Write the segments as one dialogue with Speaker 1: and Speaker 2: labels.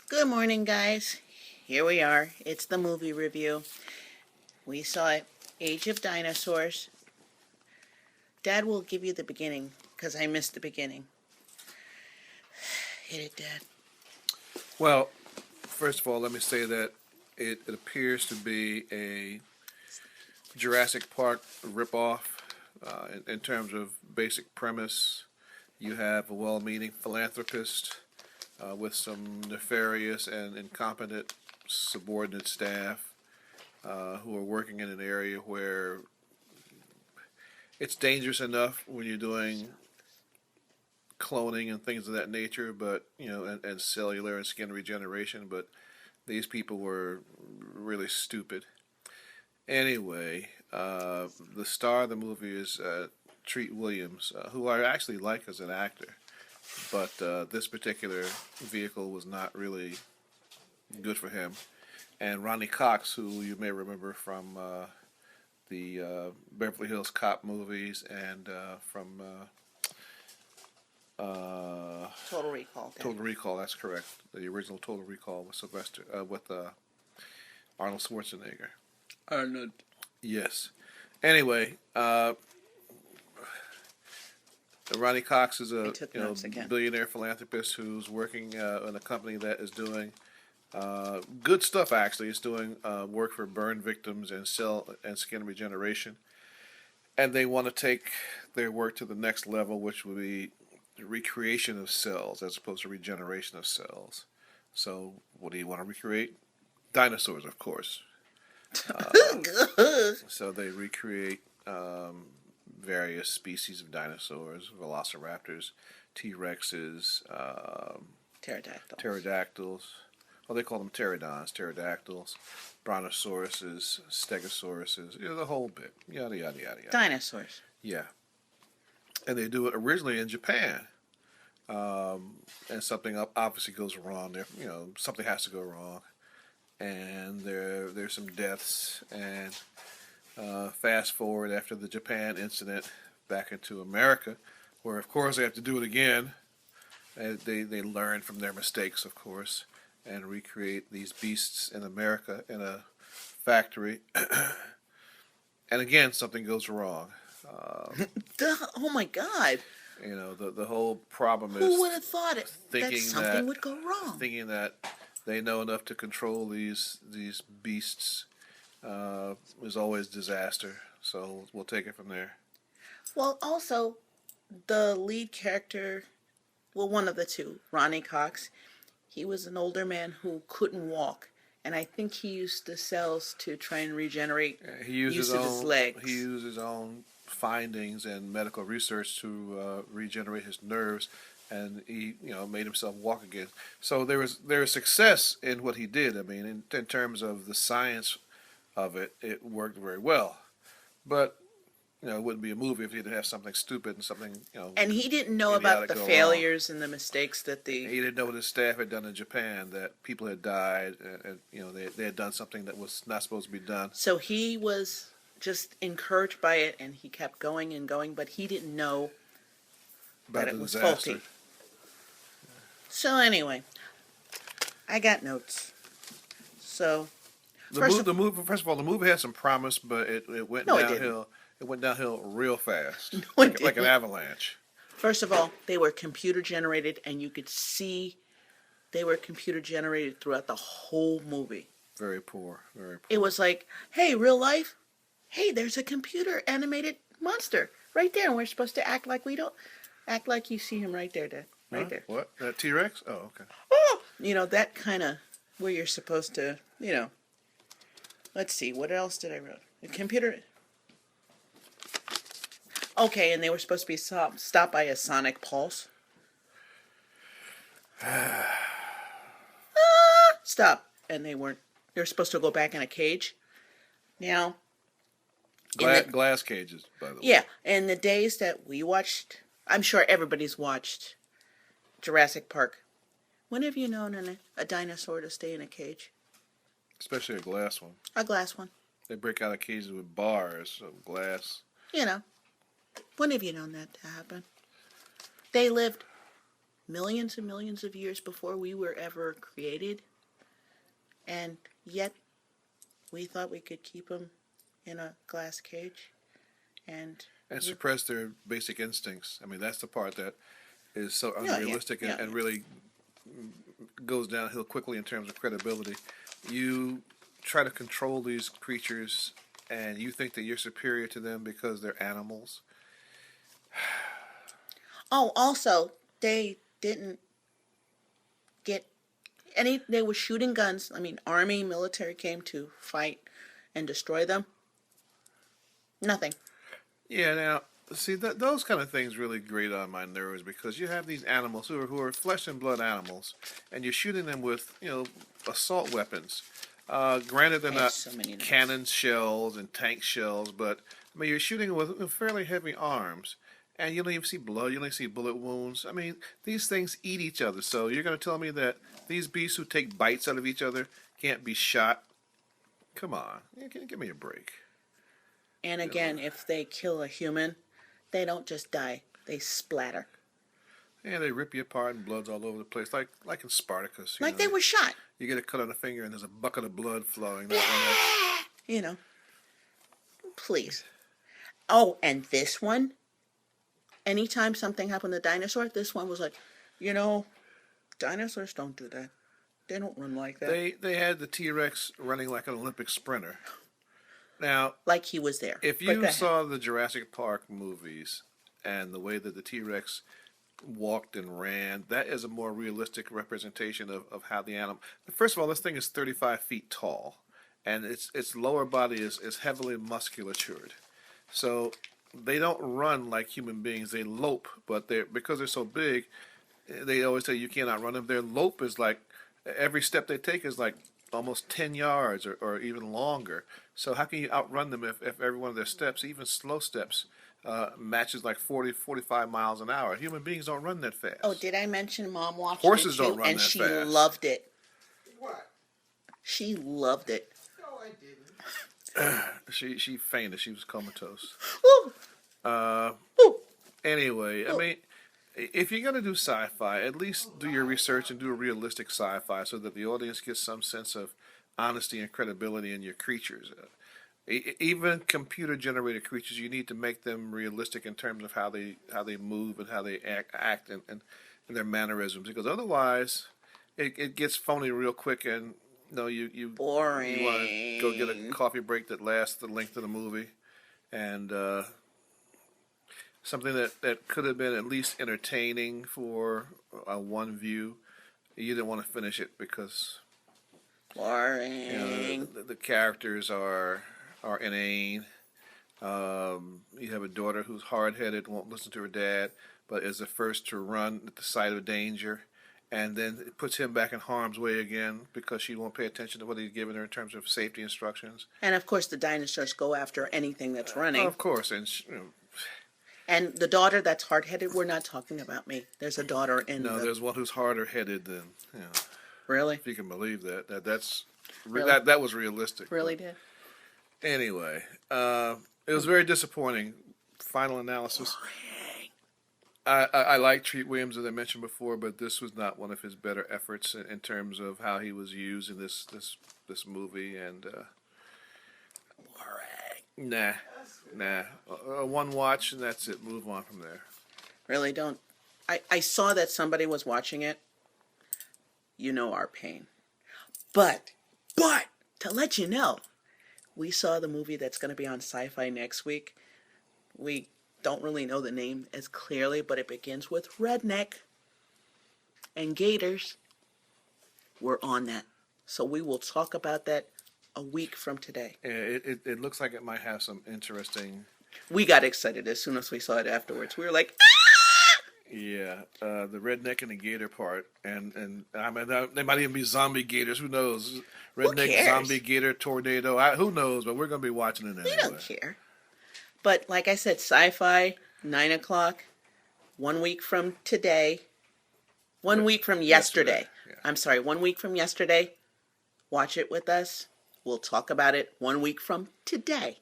Speaker 1: Good morning, guys. Here we are. It's the movie review. We saw Age of Dinosaurs. Dad will give you the beginning because I missed the beginning. Hit it, Dad.
Speaker 2: Well, first of all, let me say that it appears to be a Jurassic Park ripoff in terms of basic premise. You have a well-meaning philanthropist with some nefarious and incompetent subordinate staff who are working in an area where it's dangerous enough when you're doing cloning and things of that nature, but and cellular and skin regeneration. But these people were really stupid. Anyway, the star of the movie is Treat Williams, who I actually like as an actor, but this particular vehicle was not really good for him. And Ronnie Cox, who you may remember from the Beverly Hills Cop movies and from
Speaker 1: Total Recall. Dad.
Speaker 2: Total Recall. That's correct. The original Total Recall with Arnold Schwarzenegger.
Speaker 3: Arnold.
Speaker 2: Yes. Anyway, Ronnie Cox is a billionaire philanthropist who's working in a company that is doing good stuff. Actually, it's doing work for burn victims and cell and skin regeneration, and they want to take their work to the next level, which would be the recreation of cells as opposed to regeneration of cells. So, what do you want to recreate? Dinosaurs, of course. So they recreate various species of dinosaurs, velociraptors, T-Rexes, pterodactyls. Well, they call them pterodons, pterodactyls, brontosauruses, stegosauruses, the whole bit. Yada, yada, yada, yada.
Speaker 1: Dinosaurs.
Speaker 2: Yeah. And they do it originally in Japan. And something obviously goes wrong there. Something has to go wrong. And there's some deaths. And fast forward after the Japan incident back into America, where of course they have to do it again. And they learn from their mistakes, of course, and recreate these beasts in America in a factory. And again, something goes wrong.
Speaker 1: Oh my God!
Speaker 2: The whole problem is
Speaker 1: who would have thought it?
Speaker 2: Thinking
Speaker 1: that something would go wrong.
Speaker 2: Thinking that they know enough to control these beasts is always disaster. So we'll take it from there.
Speaker 1: Well, also, the lead character, well, one of the two, Ronnie Cox, he was an older man who couldn't walk. And I think he used the cells to try and regenerate
Speaker 2: He used
Speaker 1: use of his legs.
Speaker 2: He used his own findings and medical research to regenerate his nerves, and he made himself walk again. So there was success in what he did. I mean, in terms of the science of it, it worked very well. But it wouldn't be a movie if he didn't have something stupid and something
Speaker 1: And he didn't know about the failures and the mistakes that
Speaker 2: he didn't know what his staff had done in Japan, that people had died, and they had done something that was not supposed to be done.
Speaker 1: So he was just encouraged by it, and he kept going and going, but he didn't know that it was
Speaker 2: disaster.
Speaker 1: faulty. So anyway, I got notes. So
Speaker 2: First of all, the movie had some promise, but it went downhill. It went downhill real fast, like an avalanche.
Speaker 1: First of all, they were computer generated, and you could see they were computer generated throughout the whole movie.
Speaker 2: Very poor, very poor.
Speaker 1: It was like, hey, real life, hey, there's a computer animated monster right there, and we're supposed to act like we don't. Act like you see him right there, Dad. Right there.
Speaker 2: What? That T-Rex? Oh, okay.
Speaker 1: Oh! That kind of where you're supposed to, Let's see, what else did I write? The computer. Okay, and they were supposed to be stopped by a sonic pulse. Stop. And they weren't. They were supposed to go back in a cage. Now.
Speaker 2: Glass cages, by the way.
Speaker 1: Yeah, in the days that we watched, I'm sure everybody's watched Jurassic Park. When have you known a dinosaur to stay in a cage?
Speaker 2: Especially a glass one.
Speaker 1: A glass one.
Speaker 2: They break out of cages with bars of glass.
Speaker 1: When have you known that to happen? They lived millions and millions of years before we were ever created, and yet we thought we could keep them in a glass cage and
Speaker 2: And suppress their basic instincts. I mean, that's the part that is so
Speaker 1: yeah, yeah,
Speaker 2: unrealistic
Speaker 1: yeah,
Speaker 2: and
Speaker 1: yeah.
Speaker 2: really goes downhill quickly in terms of credibility. You try to control these creatures and you think that you're superior to them because they're animals.
Speaker 1: Oh, also, they didn't get any, they were shooting guns. I mean, army, military came to fight and destroy them. Nothing.
Speaker 2: Yeah, now, see, those kind of things really grate on my nerves because you have these animals who are flesh and blood animals and you're shooting them with, assault weapons. Granted, they're
Speaker 1: I have
Speaker 2: not
Speaker 1: so many notes.
Speaker 2: cannon shells and tank shells, but I mean, you're shooting with fairly heavy arms, and you don't even see blood. You only see bullet wounds. I mean, these things eat each other. So you're going to tell me that these beasts who take bites out of each other can't be shot? Come on, give me a break.
Speaker 1: And
Speaker 2: You know,
Speaker 1: again, if they kill a human, they don't just die, they splatter.
Speaker 2: and they rip you apart, and blood's all over the place, like in Spartacus.
Speaker 1: Like they were shot.
Speaker 2: You get a cut on the finger, and there's a bucket of blood flowing. That's
Speaker 1: You know, please. Oh, and this one, anytime something happened to dinosaur, this one was like, you know, dinosaurs don't do that. They don't run like that.
Speaker 2: they had the T Rex running like an Olympic sprinter. Now,
Speaker 1: Like he was there.
Speaker 2: if
Speaker 1: But go
Speaker 2: you
Speaker 1: ahead.
Speaker 2: saw the Jurassic Park movies and the way that the T Rex walked and ran, that is a more realistic representation of how the animal. First of all, this thing is 35 feet tall, and its lower body is heavily musculatured. So they don't run like human beings. They lope, but because they're so big, they always say you cannot run them. Their lope is like every step they take is like almost 10 yards or even longer. So how can you outrun them if every one of their steps, even slow steps, matches like 40, 45 miles an hour? Human beings don't run that fast.
Speaker 1: Oh, did I mention Mom watched
Speaker 2: Horses
Speaker 1: it too?
Speaker 2: don't run
Speaker 1: And
Speaker 2: that
Speaker 1: she
Speaker 2: fast.
Speaker 1: loved it.
Speaker 3: What?
Speaker 1: She loved it.
Speaker 3: No, I didn't.
Speaker 2: She fainted. She was comatose.
Speaker 1: Woo!
Speaker 2: Uh,
Speaker 1: Woo!
Speaker 2: anyway, I mean, if you're going to do sci-fi, at least do your research and do a realistic sci-fi so that the audience gets some sense of honesty and credibility in your creatures. Even computer-generated creatures, you need to make them realistic in terms of how they move and how they act and their mannerisms. Because otherwise, it gets phony real quick, and you
Speaker 1: Boring.
Speaker 2: want to go get a coffee break that lasts the length of the movie, and something that could have been at least entertaining for one view. You didn't want to finish it because
Speaker 1: Boring.
Speaker 2: the characters are inane. You have a daughter who's hard-headed, won't listen to her dad, but is the first to run at the sight of danger, and then it puts him back in harm's way again because she won't pay attention to what he's giving her in terms of safety instructions.
Speaker 1: And of course, the dinosaurs go after anything that's running.
Speaker 2: Of course, and
Speaker 1: And the daughter that's hard-headed, we're not talking about me. There's a daughter in
Speaker 2: no,
Speaker 1: the...
Speaker 2: there's one who's harder-headed than
Speaker 1: Really?
Speaker 2: if you can believe that. That's
Speaker 1: Really?
Speaker 2: that was realistic.
Speaker 1: Really did?
Speaker 2: Anyway, it was very disappointing. Final analysis. I like Treat Williams, as I mentioned before, but this was not one of his better efforts in terms of how he was used in this movie. And nah, one watch and that's it. Move on from there.
Speaker 1: Really don't. I saw that somebody was watching it. You know our pain. But, to let you know, we saw the movie that's going to be on Sci-Fi next week. We don't really know the name as clearly, but it begins with redneck and gators. We're on that. So we will talk about that a week from today.
Speaker 2: Yeah, it looks like it might have some interesting.
Speaker 1: We got excited as soon as we saw it afterwards. We were like,
Speaker 2: Yeah, the redneck and the gator part, and I mean they might even be zombie gators. Who knows? Redneck,
Speaker 1: cares?
Speaker 2: zombie, gator, tornado. Who knows? But we're gonna be watching it anyway.
Speaker 1: we don't care. But like I said, Sci-Fi, 9 o'clock, 1 week from today. 1 week from yesterday.
Speaker 2: Yeah.
Speaker 1: I'm sorry, 1 week from yesterday. Watch it with us. We'll talk about it 1 week from today.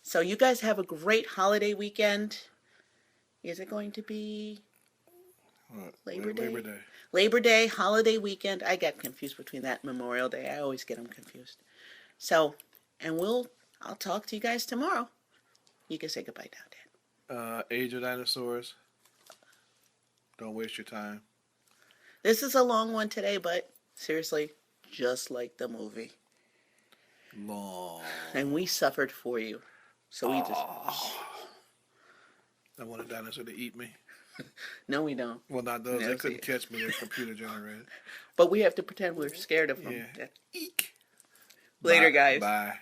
Speaker 1: So you guys have a great holiday weekend. Is it going to be
Speaker 2: What?
Speaker 1: Labor Day?
Speaker 2: Labor Day.
Speaker 1: Labor Day, holiday weekend. I get confused between that and Memorial Day. I always get them confused. So, and I'll talk to you guys tomorrow. You can say goodbye now, Dad.
Speaker 2: Age of Dinosaurs. Don't waste your time.
Speaker 1: This is a long one today, but seriously, just like the movie.
Speaker 2: Long.
Speaker 1: And we suffered for you. So we just.
Speaker 2: I want a dinosaur to eat me.
Speaker 1: No, we don't.
Speaker 2: Well, not those.
Speaker 1: No,
Speaker 2: They couldn't
Speaker 1: see.
Speaker 2: catch me. They're computer generated.
Speaker 1: But we have to pretend we're scared of them.
Speaker 2: Yeah. Eek.
Speaker 1: Later,
Speaker 2: Bye.
Speaker 1: guys.
Speaker 2: Bye.